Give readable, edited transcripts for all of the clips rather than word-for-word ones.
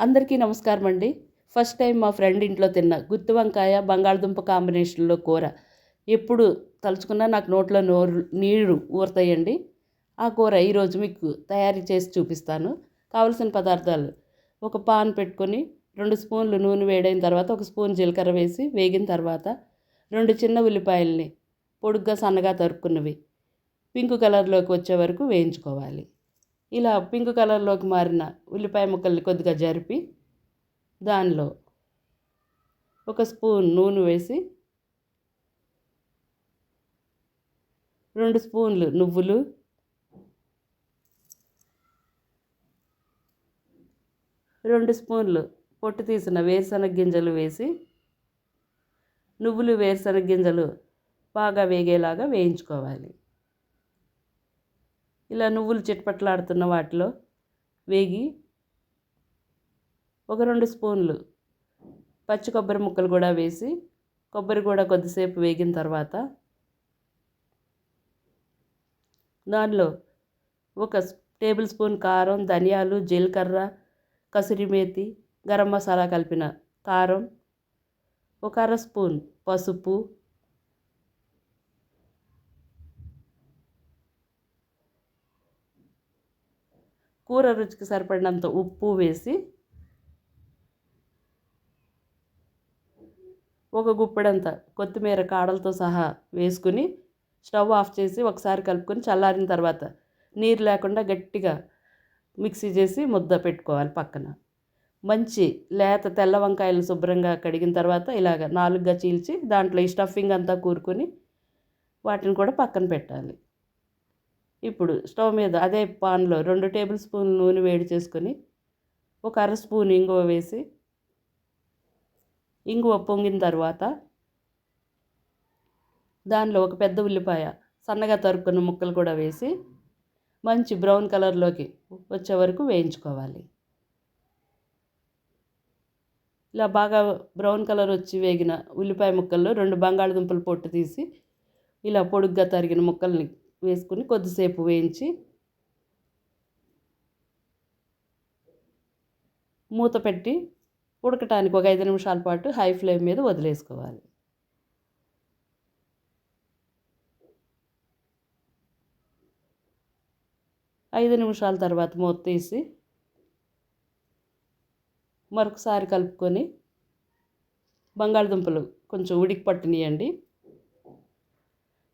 అందరికీ నమస్కారం అండి. ఫస్ట్ టైం మా ఫ్రెండ్ ఇంట్లో తిన్న గుత్తి వంకాయ బంగాళదుంప కాంబినేషన్లో కూర ఎప్పుడు తలుచుకున్నా నాకు నోట్లో నీరు ఊరుతాయండి. ఆ కూర ఈరోజు మీకు తయారీ చేసి చూపిస్తాను. కావలసిన పదార్థాలు: ఒక పాన్ పెట్టుకొని 2 స్పూన్లు నూనె వేడైన తర్వాత 1 స్పూన్ జీలకర్ర వేసి వేగిన తర్వాత 2 చిన్న ఉల్లిపాయల్ని పొడుగ్గా సన్నగా తరుక్కున్నవి పింక్ కలర్లోకి వచ్చే వరకు వేయించుకోవాలి. ఇలా పింక్ కలర్లోకి మారిన ఉల్లిపాయ ముక్కల్ని కొద్దిగా జరిపి దానిలో 1 స్పూన్ నూనె వేసి 2 స్పూన్లు నువ్వులు, 2 స్పూన్లు పొట్టు తీసిన వేరుశనగ గింజలు వేసి నువ్వులు వేరుశనగ గింజలు బాగా వేగేలాగా వేయించుకోవాలి. ఇలా నువ్వులు చిట్పట్లాడుతున్న వాటిలో వేగి ఒక 2 స్పూన్లు పచ్చి కొబ్బరి ముక్కలు కూడా వేసి కొబ్బరి కూడా కొద్దిసేపు వేగిన తర్వాత దానిలో 1 టేబుల్ స్పూన్ కారం, ధనియాలు, జీలకర్ర, కసూరి మేతి, గరం మసాలా కలిపిన కారం, 1 అర స్పూన్ పసుపు, కూర రుచికి సరిపడినంత ఉప్పు వేసి 1 గుప్పెడంత కొత్తిమీర కాడలతో సహా వేసుకుని స్టవ్ ఆఫ్ చేసి ఒకసారి కలుపుకొని చల్లారిన తర్వాత నీరు లేకుండా గట్టిగా మిక్సీ చేసి ముద్ద పెట్టుకోవాలి పక్కన. మంచి లేత తెల్ల వంకాయలు శుభ్రంగా కడిగిన తర్వాత ఇలాగ 4గా చీల్చి దాంట్లో ఈ స్టఫింగ్ అంతా కూరుకొని వాటిని కూడా పక్కన పెట్టాలి. ఇప్పుడు స్టవ్ మీద అదే పాన్లో 2 టేబుల్ స్పూన్లు నూనె వేడి చేసుకొని 1 అర స్పూన్ ఇంగువ వేసి ఇంగువ పొంగిన తర్వాత దానిలో 1 పెద్ద ఉల్లిపాయ సన్నగా తరుక్కున్న ముక్కలు కూడా వేసి మంచి బ్రౌన్ కలర్లోకి వచ్చే వరకు వేయించుకోవాలి. ఇలా బాగా బ్రౌన్ కలర్ వచ్చి వేగిన ఉల్లిపాయ ముక్కల్లో 2 బంగాళదుంపలు పొట్టు తీసి ఇలా పొడుగ్గా తరిగిన ముక్కల్ని వేసుకుని కొద్దిసేపు వేయించి మూత పెట్టి ఉడకటానికి ఒక 5 నిమిషాల పాటు హై ఫ్లేమ్ మీద వదిలేసుకోవాలి. ఐదు నిమిషాల తర్వాత మూత తీసి మరొకసారి కలుపుకొని బంగాళదుంపలు కొంచెం ఉడికి పట్టనియండి.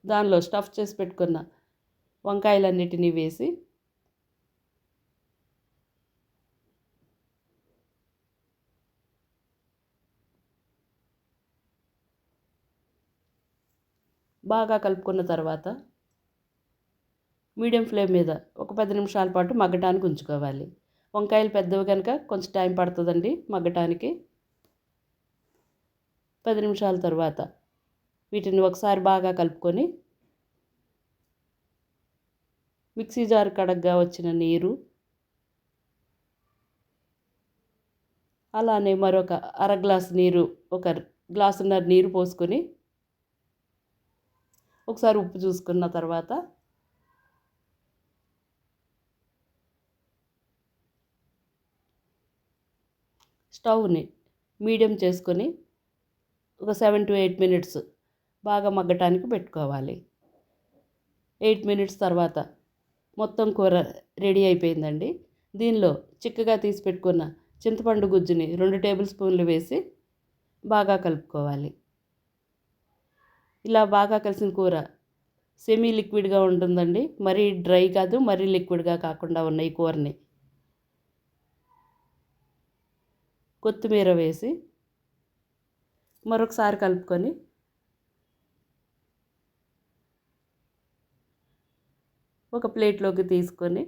దానిలో స్టఫ్ చేసి పెట్టుకున్న వంకాయలన్నిటినీ వేసి బాగా కలుపుకున్న తర్వాత మీడియం ఫ్లేమ్ మీద ఒక 10 నిమిషాల పాటు మగ్గటానికి ఉంచుకోవాలి. వంకాయలు పెద్దవి కనుక కొంచెం టైం పడుతుందండి మగ్గటానికి. 10 నిమిషాల తర్వాత వీటిని ఒకసారి బాగా కలుపుకొని మిక్సీ జార్ కడగ్గా వచ్చిన నీరు, అలానే మరొక అర గ్లాసు నీరు, 1 గ్లాసున్నర నీరు పోసుకొని ఒకసారి ఉప్పు చూసుకున్న తర్వాత స్టవ్ని మీడియం చేసుకొని ఒక 7 to 8 మినిట్స్ బాగా మగ్గటానికి పెట్టుకోవాలి. 8 మినిట్స్ తర్వాత మొత్తం కూర రెడీ అయిపోయిందండి. దీనిలో చిక్కగా తీసి పెట్టుకున్న చింతపండు గుజ్జుని 2 టేబుల్ స్పూన్లు వేసి బాగా కలుపుకోవాలి. ఇలా బాగా కలిసిన కూర సెమీ లిక్విడ్గా ఉంటుందండి. మరీ డ్రై కాదు, మరీ లిక్విడ్గా కాకుండా ఉన్న ఈ కూరని కొత్తిమీర వేసి మరొకసారి కలుపుకొని ఒక ప్లేట్లోకి తీసుకొని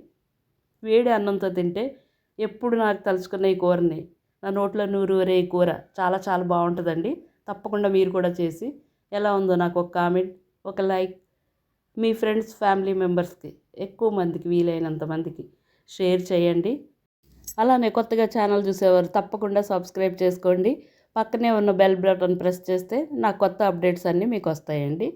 వేడి అన్నంతో తింటే ఎప్పుడు నాకు తలుచుకున్న ఈ కూరని నా నోట్లో నూరూరే ఈ కూర చాలా చాలా బాగుంటుందండి. తప్పకుండా మీరు కూడా చేసి ఎలా ఉందో నాకు ఒక కామెంట్, ఒక లైక్, మీ ఫ్రెండ్స్, ఫ్యామిలీ మెంబర్స్కి ఎక్కువ మందికి వీలైనంత మందికి షేర్ చేయండి. అలానే కొత్తగా ఛానల్ చూసేవారు తప్పకుండా సబ్స్క్రైబ్ చేసుకోండి. పక్కనే ఉన్న బెల్ బటన్ ప్రెస్ చేస్తే నా కొత్త అప్డేట్స్ అన్నీ మీకు వస్తాయండి.